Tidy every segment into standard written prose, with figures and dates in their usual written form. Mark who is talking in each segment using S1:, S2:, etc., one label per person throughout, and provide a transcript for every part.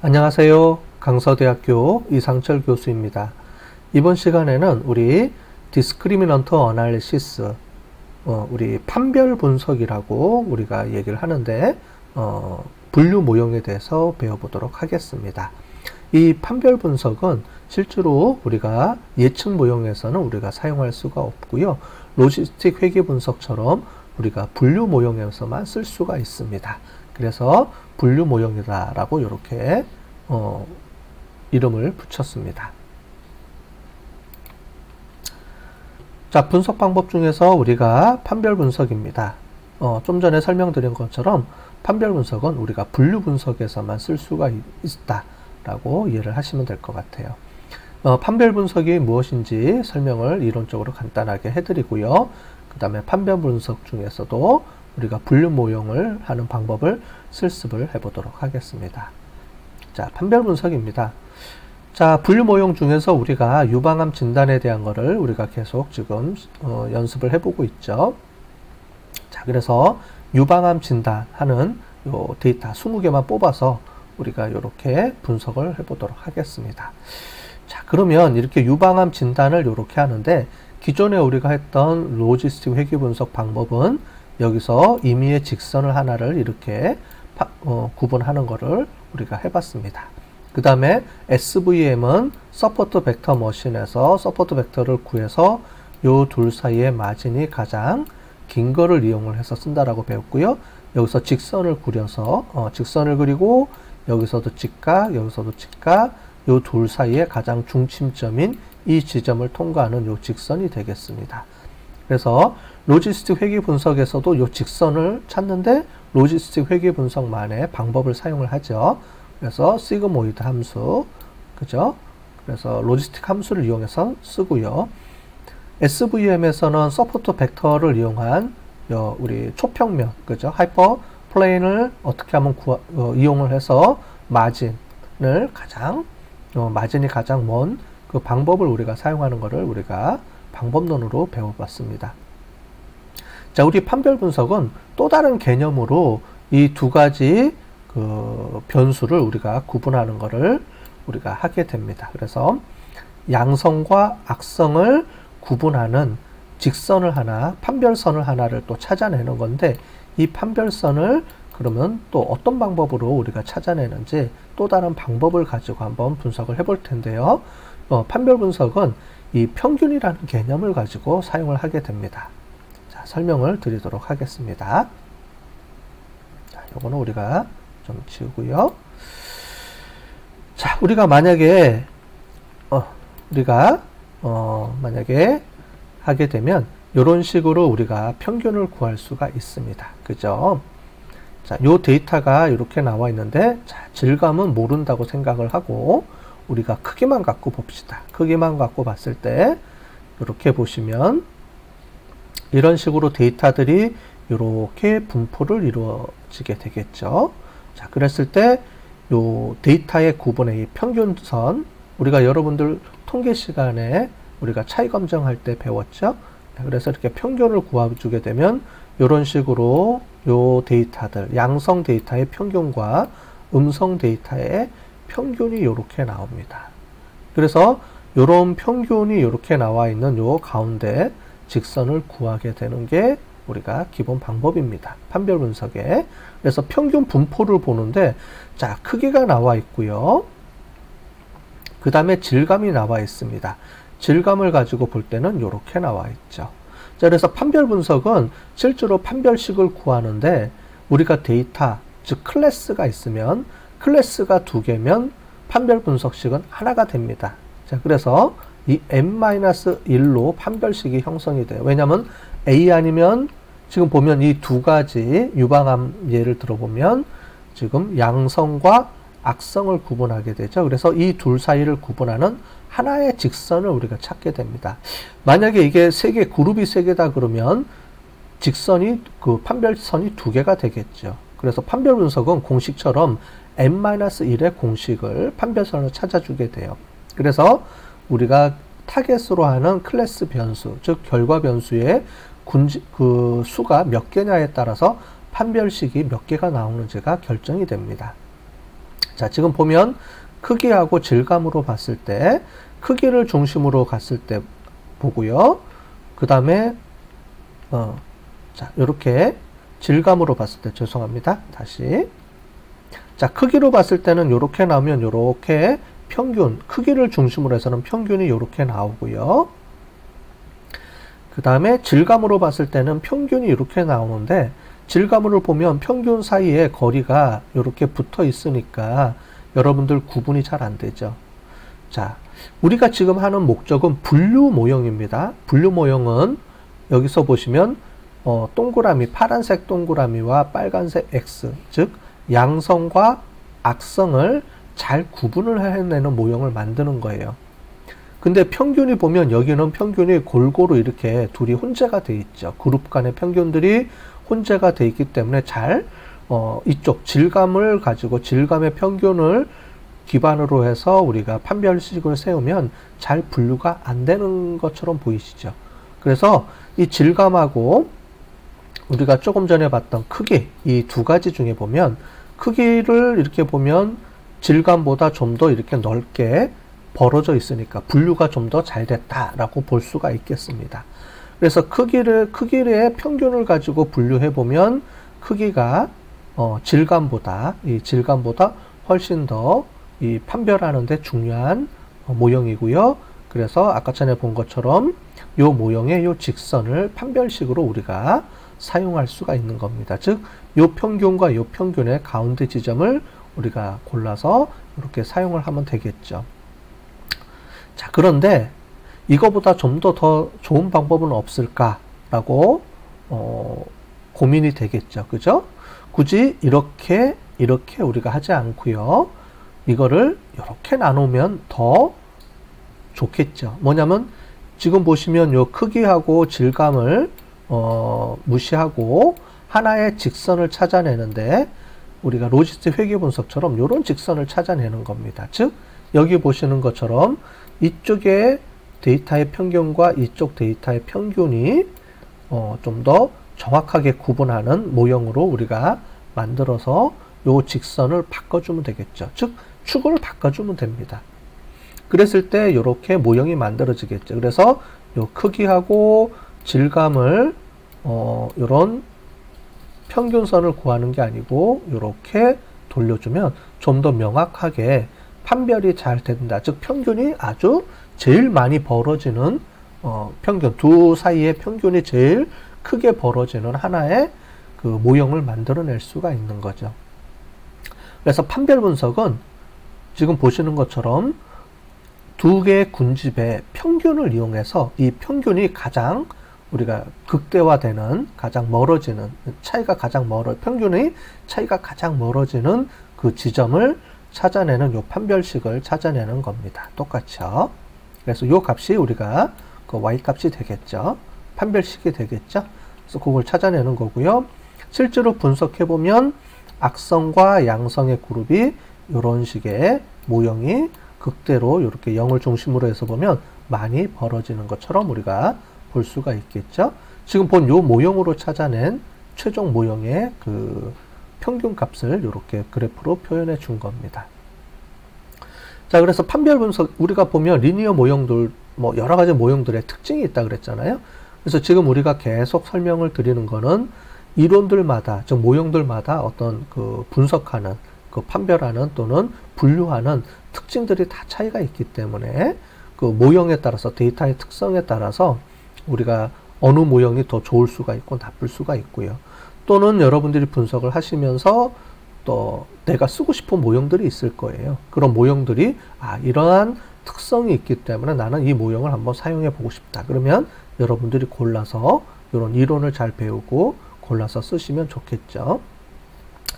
S1: 안녕하세요. 강서대학교 이상철 교수입니다. 이번 시간에는 우리 디스크리미넌트 어널리시스, 우리 판별 분석이라고 우리가 얘기를 하는데 분류 모형에 대해서 배워보도록 하겠습니다. 이 판별 분석은 실제로 우리가 예측 모형에서는 우리가 사용할 수가 없고요. 로지스틱 회계 분석처럼 우리가 분류 모형에서만 쓸 수가 있습니다. 그래서 분류 모형이다 라고 이렇게 이름을 붙였습니다. 자, 분석 방법 중에서 우리가 판별 분석입니다. 좀 전에 설명드린 것처럼 판별 분석은 우리가 분류 분석에서만 쓸 수가 있다 라고 이해를 하시면 될 것 같아요. 판별 분석이 무엇인지 설명을 이론적으로 간단하게 해드리고요. 그 다음에 판별 분석 중에서도 우리가 분류 모형을 하는 방법을 실습을 해보도록 하겠습니다. 자, 판별 분석입니다. 자, 분류 모형 중에서 우리가 유방암 진단에 대한 거를 우리가 계속 지금 연습을 해보고 있죠. 자, 그래서 유방암 진단하는 요 데이터 20개만 뽑아서 우리가 이렇게 분석을 해보도록 하겠습니다. 자, 그러면 이렇게 유방암 진단을 이렇게 하는데 기존에 우리가 했던 로지스틱 회계 분석 방법은 여기서 임의의 직선을 하나를 이렇게 구분하는 거를 우리가 해봤습니다. 그 다음에 SVM은 서포트 벡터 머신에서 서포트 벡터를 구해서 요 둘 사이의 마진이 가장 긴 거를 이용을 해서 쓴다라고 배웠고요. 여기서 직선을 그려서 직선을 그리고 여기서도 직각, 여기서도 직각, 요 둘 사이의 가장 중심점인 이 지점을 통과하는 요 직선이 되겠습니다. 그래서 로지스틱 회계 분석에서도 요 직선을 찾는데 로지스틱 회계 분석만의 방법을 사용을 하죠. 그래서 시그모이드 함수, 그죠? 그래서 로지스틱 함수를 이용해서 쓰고요. SVM에서는 서포트 벡터를 이용한 우리 초평면, 그죠? 하이퍼 플레인을 어떻게 하면 이용을 해서 마진을 마진이 가장 먼 그 방법을 우리가 사용하는 것을 우리가 방법론으로 배워봤습니다. 자, 우리 판별 분석은 또 다른 개념으로 이 두 가지 그 변수를 우리가 구분하는 것을 우리가 하게 됩니다. 그래서 양성과 악성을 구분하는 직선을 하나, 판별선을 하나를 또 찾아내는 건데 이 판별선을 그러면 또 어떤 방법으로 우리가 찾아내는지 또 다른 방법을 가지고 한번 분석을 해볼 텐데요. 판별 분석은 이 평균이라는 개념을 가지고 사용을 하게 됩니다. 자, 설명을 드리도록 하겠습니다. 자, 요거는 우리가 좀 지우고요. 자, 우리가 만약에 만약에 하게 되면 이런 식으로 우리가 평균을 구할 수가 있습니다. 그죠? 자, 요 데이터가 이렇게 나와 있는데, 자, 질감은 모른다고 생각을 하고, 우리가 크기만 갖고 봅시다. 크기만 갖고 봤을 때, 이렇게 보시면, 이런 식으로 데이터들이 이렇게 분포를 이루어지게 되겠죠. 자, 그랬을 때, 요 데이터의 구분의 이 평균선, 우리가 여러분들 통계 시간에 우리가 차이 검증할 때 배웠죠. 그래서 이렇게 평균을 구해주게 되면 이런 식으로 요 데이터들, 양성 데이터의 평균과 음성 데이터의 평균이 이렇게 나옵니다. 그래서 이런 평균이 이렇게 나와 있는 요 가운데 직선을 구하게 되는 게 우리가 기본 방법입니다. 판별 분석에. 그래서 평균 분포를 보는데, 자, 크기가 나와 있고요. 그 다음에 질감이 나와 있습니다. 질감을 가지고 볼 때는 이렇게 나와 있죠. 자, 그래서 판별 분석은 실제로 판별식을 구하는데 우리가 데이터, 즉 클래스가 있으면 클래스가 2개면 판별 분석식은 하나가 됩니다. 자, 그래서 이 n-1로 판별식이 형성이 돼요. 왜냐하면 A 아니면 지금 보면 이 두 가지 유방암 예를 들어보면 지금 양성과 악성을 구분하게 되죠. 그래서 이 둘 사이를 구분하는 하나의 직선을 우리가 찾게 됩니다. 만약에 이게 그룹이 3개다 그러면 직선이, 판별선이 2개가 되겠죠. 그래서 판별 분석은 공식처럼 n-1의 공식을 판별선을 찾아주게 돼요. 그래서 우리가 타겟으로 하는 클래스 변수, 즉 결과 변수의 그 수가 몇 개냐에 따라서 판별식이 몇 개가 나오는지가 결정이 됩니다. 자, 지금 보면 크기하고 질감으로 봤을 때 크기를 중심으로 갔을 때 보고요. 그 다음에 자, 이렇게 질감으로 봤을 때 죄송합니다. 다시. 자, 크기로 봤을 때는 이렇게 나오면 이렇게 평균, 크기를 중심으로 해서는 평균이 이렇게 나오고요. 그 다음에 질감으로 봤을 때는 평균이 이렇게 나오는데 질감으로 보면 평균 사이에 거리가 이렇게 붙어 있으니까 여러분들 구분이 잘 안 되죠. 자, 우리가 지금 하는 목적은 분류 모형입니다. 분류 모형은 여기서 보시면 동그라미, 파란색 동그라미와 빨간색 X, 즉 양성과 악성을 잘 구분을 해내는 모형을 만드는 거예요. 근데 평균이 보면 여기는 평균이 골고루 이렇게 둘이 혼재가 돼 있죠. 그룹 간의 평균들이 혼재가 돼 있기 때문에 잘 이쪽 질감을 가지고 질감의 평균을 기반으로 해서 우리가 판별식을 세우면 잘 분류가 안 되는 것처럼 보이시죠. 그래서 이 질감하고 우리가 조금 전에 봤던 크기, 이 두 가지 중에 보면 크기를 이렇게 보면 질감보다 좀 더 이렇게 넓게 벌어져 있으니까 분류가 좀 더 잘 됐다라고 볼 수가 있겠습니다. 그래서 크기의 평균을 가지고 분류해 보면 크기가 질감보다 훨씬 더 이 판별하는 데 중요한 모형이고요. 그래서 아까 전에 본 것처럼 이 모형의 이 직선을 판별식으로 우리가 사용할 수가 있는 겁니다. 즉, 이 평균과 이 평균의 가운데 지점을 우리가 골라서 이렇게 사용을 하면 되겠죠. 자, 그런데 이거보다 좀 더 좋은 방법은 없을까라고 고민이 되겠죠. 그죠? 굳이 이렇게 우리가 하지 않고요. 이거를 이렇게 나누면 더 좋겠죠. 뭐냐면 지금 보시면 요 크기하고 질감을 무시하고 하나의 직선을 찾아내는데 우리가 로지스틱 회계 분석처럼 이런 직선을 찾아내는 겁니다. 즉 여기 보시는 것처럼 이쪽에 데이터의 평균과 이쪽 데이터의 평균이 좀 더 정확하게 구분하는 모형으로 우리가 만들어서 요 직선을 바꿔주면 되겠죠. 즉 축을 바꿔주면 됩니다. 그랬을 때 이렇게 모형이 만들어지겠죠. 그래서 요 크기하고 질감을 이런 평균선을 구하는 게 아니고 이렇게 돌려주면 좀 더 명확하게 판별이 잘 된다. 즉 평균이 아주 제일 많이 벌어지는 평균, 두 사이의 평균이 제일 크게 벌어지는 하나의 그 모형을 만들어낼 수가 있는 거죠. 그래서 판별 분석은 지금 보시는 것처럼 두 개의 군집의 평균을 이용해서 이 평균이 가장 우리가 극대화되는, 가장 멀어지는, 평균의 차이가 가장 멀어지는 그 지점을 찾아내는 요 판별식을 찾아내는 겁니다. 똑같죠. 그래서 요 값이 우리가 그 y 값이 되겠죠. 판별식이 되겠죠. 그래서 그걸 찾아내는 거고요. 실제로 분석해 보면 악성과 양성의 그룹이 이런 식의 모형이 극대로 이렇게 0을 중심으로 해서 보면 많이 벌어지는 것처럼 우리가 볼 수가 있겠죠. 지금 본 요 모형으로 찾아낸 최종 모형의 그 평균 값을 이렇게 그래프로 표현해 준 겁니다. 자, 그래서 판별 분석 우리가 보면 리니어 모형들 뭐 여러 가지 모형들의 특징이 있다 그랬잖아요. 그래서 지금 우리가 계속 설명을 드리는 거는 이론들마다, 즉 모형들마다 어떤 그 분석하는, 그 판별하는 또는 분류하는 특징들이 다 차이가 있기 때문에 그 모형에 따라서 데이터의 특성에 따라서 우리가 어느 모형이 더 좋을 수가 있고 나쁠 수가 있고요. 또는 여러분들이 분석을 하시면서 또 내가 쓰고 싶은 모형들이 있을 거예요. 그런 모형들이 이러한 특성이 있기 때문에 나는 이 모형을 한번 사용해 보고 싶다. 그러면 여러분들이 골라서 이런 이론을 잘 배우고 골라서 쓰시면 좋겠죠.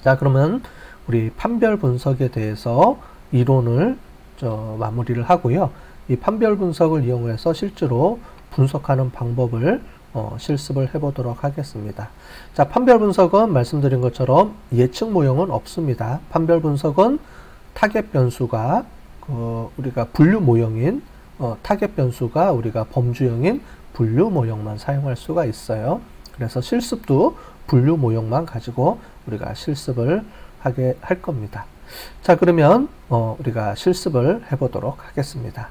S1: 자, 그러면 우리 판별 분석에 대해서 이론을 마무리를 하고요. 이 판별 분석을 이용해서 실제로 분석하는 방법을 실습을 해보도록 하겠습니다. 자, 판별 분석은 말씀드린 것처럼 예측 모형은 없습니다. 판별 분석은 타겟 변수가 우리가 분류 모형인 타겟 변수가 우리가 범주형인 분류 모형만 사용할 수가 있어요. 그래서 실습도 분류 모형만 가지고 우리가 실습을 하게 할 겁니다. 자, 그러면 우리가 실습을 해보도록 하겠습니다.